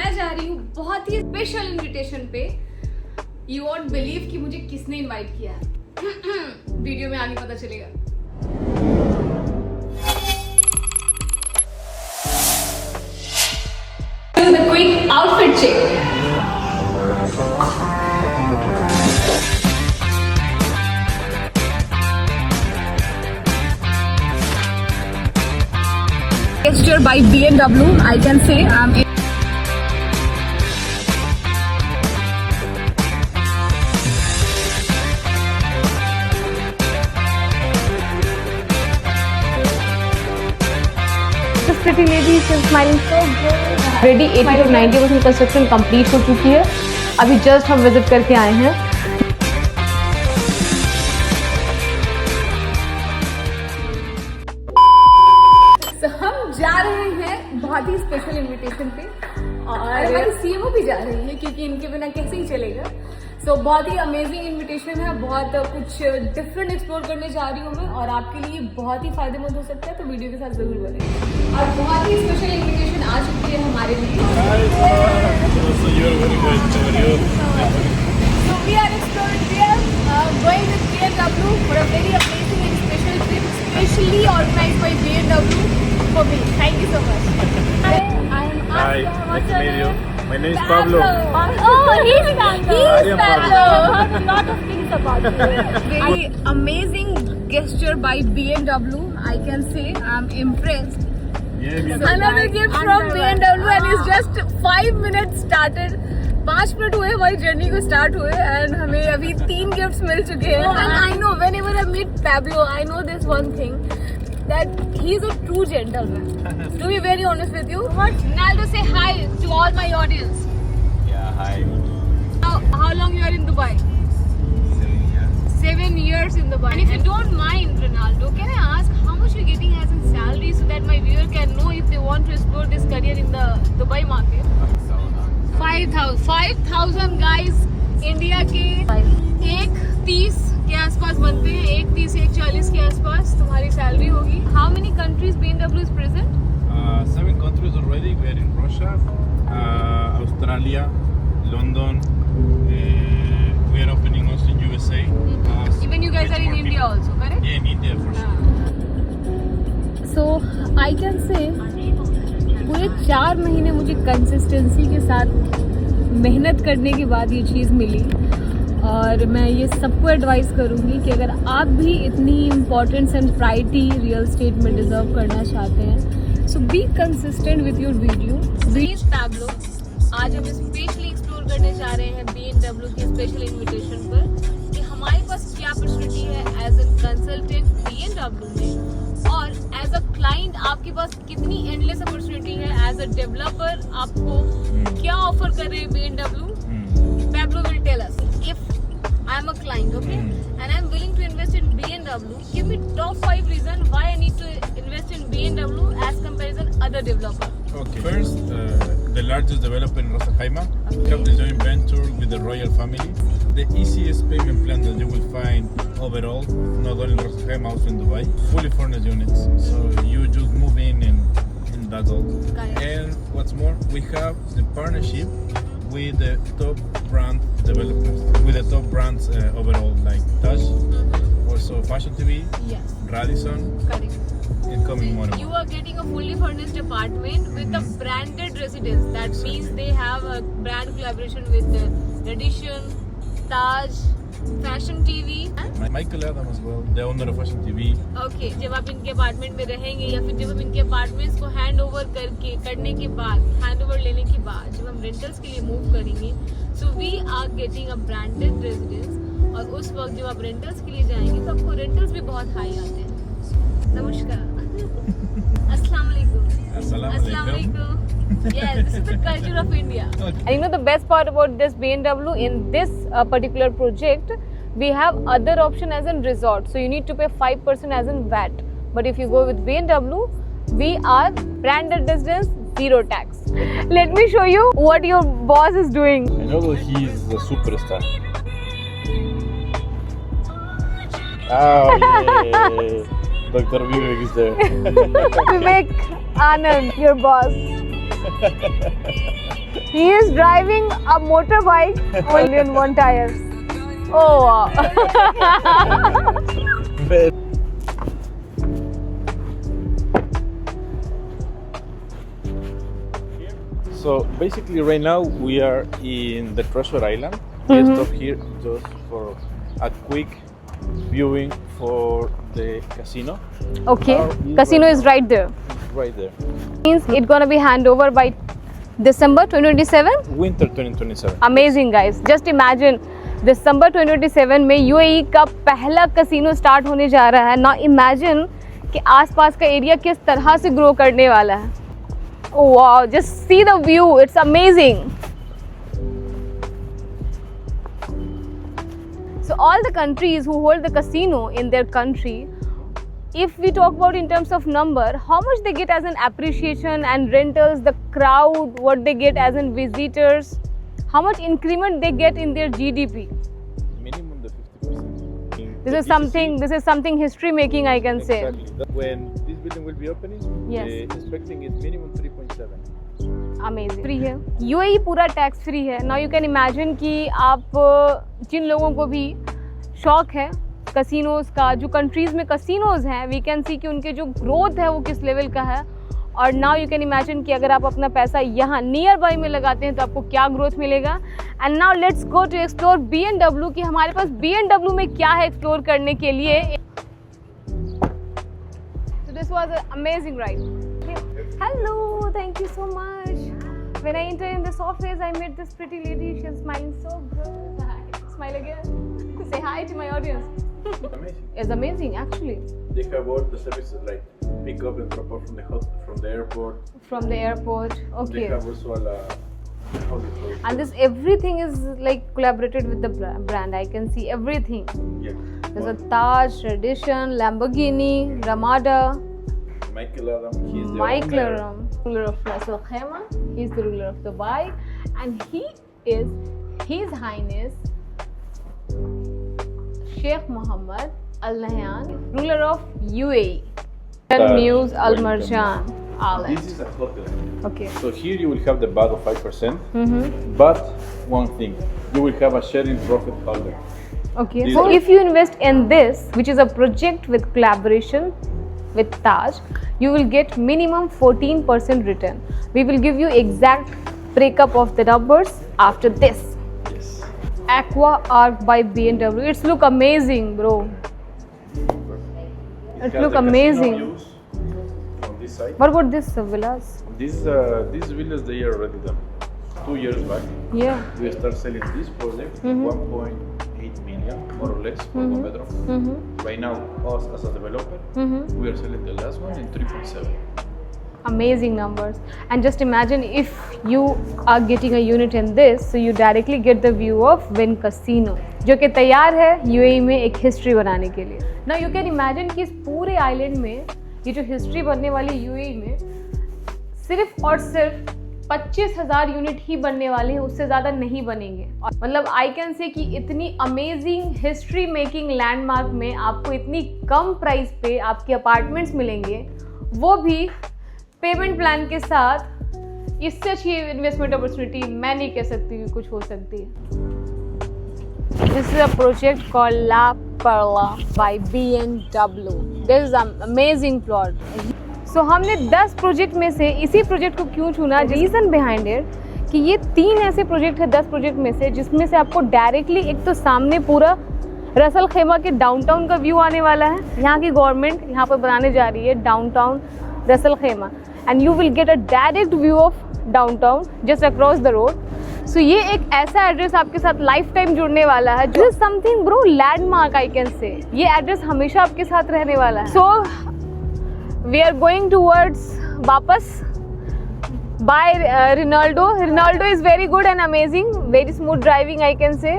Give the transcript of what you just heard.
मैं जा रही हूँ बहुत ही स्पेशल इनविटेशन पे। यू वोंट बिलीव कि मुझे किसने इनवाइट किया है। वीडियो में आगे पता चलेगा। The quick outfit check. Gesture by BMW. I can say I'm in. This pretty lady is smiling so good. Ready 80 to 90% construction complete हो चुकी है। अभी जस्ट हम विजिट करके आए हैं। So, हम जा रहे हैं बहुत ही स्पेशल इनविटेशन पे और हमारी सीएमओ भी जा रही है क्योंकि इनके बिना कैसे ही चलेगा। सो बहुत ही अमेजिंग इनविटेशन है, बहुत कुछ डिफरेंट एक्सप्लोर करने जा रही हूँ मैं और आपके लिए बहुत ही फायदेमंद हो सकता है, तो वीडियो के साथ जरूर बने। और बहुत ही स्पेशल इनविटेशन आ चुकी है हमारे लिए। So we are exploring here, going with BMW for a very amazing and special trip, specially organized by BMW for me. Thank you so much. Hi, I'm Hi, Asya. nice to meet you. My name is Pablo. Oh, he's Pablo. I am Pablo. I've heard a lot of things about you. Very amazing gesture by BMW. I can say I'm impressed. Another gift from BMW and it's just 5 minutes started. 5 minute हुए हमारी journey को start हुए and हमें अभी 3 gifts मिल चुके हैं। And I know whenever I meet Pablo, I know this one thing, that he is a true gentleman. To be very honest with you. Naldo, say hi to all my audience. Yeah, hi. How long you are in Dubai? 7 years. 7 years in Dubai. And if you don't mind, Ronaldo, can I ask how much you're getting as in salary so that my viewer can know if they want to explore this career in the Dubai market? 5,000 guys India के 1.30 के आसपास बनते हैं, 1.30 1.40 के आसपास तुम्हारी salary होगी। How many countries BMW is present? 7 countries already. We are in Russia, Australia, London. We are opening also in USA. Even you guys are in India also, correct? Yeah, in India for sure. So I can say पूरे 4 महीने मुझे consistency के साथ मेहनत करने के बाद ये चीज़ मिली और मैं ये सबको एडवाइस करूँगी कि अगर आप भी इतनी importance and priority real estate में डिजर्व करना चाहते हैं, so be consistent with your video. Please Pablo, आज हम स्पेशली एक्सप्लोर करने जा रहे हैं BMW के स्पेशल इन्विटेशन पर कि हमारे पास क्या अपॉर्चुनिटी है एज ए कंसल्टेंट BMW में और एज अ क्लाइंट आपके पास कितनी एंडलेस अपॉर्चुनिटी है। एज अ डेवलपर आपको क्या ऑफर कर रहे हैं BMW? Pablo will tell us. If I am a client, okay, and I am willing to invest in BMW, give me top 5 reasons why I need to invest in BMW as comparison other developer. Okay. First, the largest developer in Ras Al Khaimah. We have the joint venture with the royal family. The easiest payment plan that you will find overall, not only in Ras Al Khaimah, also in Dubai. Fully furnished units. So you just move in and that's all. And what's more, we have the partnership with the top brand developers, with the top brands overall, like Taj, also Fashion TV, Yes, Radisson, correct. and Coming Mono. You are getting a fully furnished apartment with a branded residence. That means they have a brand collaboration with Radisson, Taj, Fashion TV. Michael Adam as well, the owner of Fashion TV. Okay, जब आप इनके apartment में रहेंगे या फिर जब हम इनके अपार्टमेंट्स को हैंड ओवर करने के बाद, हैंड ओवर लेने के बाद जब हम रेंटल्स के लिए मूव करेंगे, so we are getting a branded residence और उस वक्त जब आप रेंटल्स के लिए जाएंगे तो आपको रेंटल्स भी बहुत हाई आते हैं। नमस्कार, अस्सलाम वालेकुम। अस्सलाम वालेकुम। Yes, this is the culture of India. And you know the best part about this BMW in this particular project, we have other option as in resort. So you need to pay 5% as in VAT. But if you go with BMW, we are branded residence, 0 tax. Let me show you what your boss is doing. I know that he is a superstar. Oh yeah, Dr. Vivek is there. Vivek Anand, your boss. He is driving a motorbike only on one tire. Oh wow. So basically right now we are in the Treasure Island. We stop here just for a quick viewing for the casino. Okay. Casino is right there. Right there. Means it's gonna be handover by December 2027. Winter 2027. Amazing guys. Just imagine दिसंबर 2027 में UAE का पहला casino start होने जा रहा है. Now imagine कि आसपास का एरिया किस तरह से ग्रो करने वाला है. Oh wow, just see the view, it's amazing. So all the countries who hold the casino in their country, if we talk about in terms of number, how much they get as an appreciation and rentals, the crowd, what they get as in visitors, how much increment they get in their GDP. Minimum the 50%. This is something history making, I can say. Exactly. When this building will be opening, Yes. expecting is minimum 3.7. Amazing. Free है. UAE पूरा tax free है. Now you can imagine कि आप जिन लोगों को भी शौक है कसिनोज का, जो कंट्रीज़ में कसिनोज हैं, वी कैन सी कि उनके जो ग्रोथ है वो किस लेवल का है. और नाउ यू कैन इमेजिन कि अगर आप अपना पैसा यहाँ नियर बाई में लगाते हैं तो आपको क्या ग्रोथ मिलेगा. And now let's go to explore BMW कि हमारे पास BMW में क्या है एक्सप्लोर करने के लिए. So this was an amazing ride. Hello, thank you so much. When I entered in this office, I met this pretty lady. She's smiling so good. Hi. Smile again. Say hi to my audience. Amazing. It's amazing, actually. They have all the services like pick up and drop off from the airport. From the airport. They Okay. have also how do you call it? And this everything is like collaborated with the brand. I can see everything. Yeah. There's a Taj, Tradition, Lamborghini, Ramada, Michael Adam. He's the Michael owner. Aram, ruler of Ras Al Khaimah. He's the ruler of Dubai, and he is His Highness Sheikh Mohammed Al Nahyan, ruler of UAE. Muse Al Marjan Island. This is a hotel. Okay. So here you will have the VAT of 5%, Mm-hmm. but one thing, you will have a sharing profit holder. Okay. These So are- if you invest in this, which is a project with collaboration with Taj, you will get minimum 14% return. We will give you exact breakup of the numbers after this. Yes. Aqua Arc by BMW. It's look amazing, bro. It It has look the casino amazing. views on this side. What about this villas? These villas they are already done. 2 years back, Yeah. we start selling this project Mhm. 1.8 million more or less for one bedroom. Mm-hmm. Right now, us as a developer, Mm-hmm. we are selling the last one in 3.7. Amazing numbers. And just imagine if you are getting a unit in this, so you directly get the view of Wynn Casino, जो कि तैयार है UAE में एक history बनाने के लिए. Now you can imagine कि इस पूरे आइलैंड में ये जो हिस्ट्री बनने वाली यूएई में सिर्फ और सिर्फ 25,000 यूनिट ही बनने वाले हैं, उससे ज़्यादा नहीं बनेंगे. और मतलब आई कैन से कि इतनी अमेजिंग हिस्ट्री मेकिंग लैंडमार्क में आपको इतनी कम प्राइस पे आपके अपार्टमेंट्स मिलेंगे, वो भी पेमेंट प्लान के साथ. इससे अच्छी इन्वेस्टमेंट अपॉर्चुनिटी मैं नहीं कह सकती कि कुछ हो सकती है. This is a project called La Perla by BMW. This is a amazing plot. So हमने 10 प्रोजेक्ट में से इसी प्रोजेक्ट को क्यों चुना? रीज़न बिहाइंड इट कि ये 3 ऐसे प्रोजेक्ट है 10 प्रोजेक्ट में से जिसमें से आपको डायरेक्टली एक तो सामने पूरा रस अल खैमा के डाउनटाउन का व्यू आने वाला है. यहाँ की गवर्नमेंट यहाँ पर बनाने जा रही है downtown Ras Al Khaimah, and you will get a direct view of downtown just across the road. So ये एक ऐसा एड्रेस आपके साथ लाइफ टाइम जुड़ने वाला है. This is something bro landmark I can say. ये एड्रेस हमेशा आपके साथ रहने वाला है. So we are going towards वापस by Ronaldo. Ronaldo is very good and amazing, very smooth driving I can say.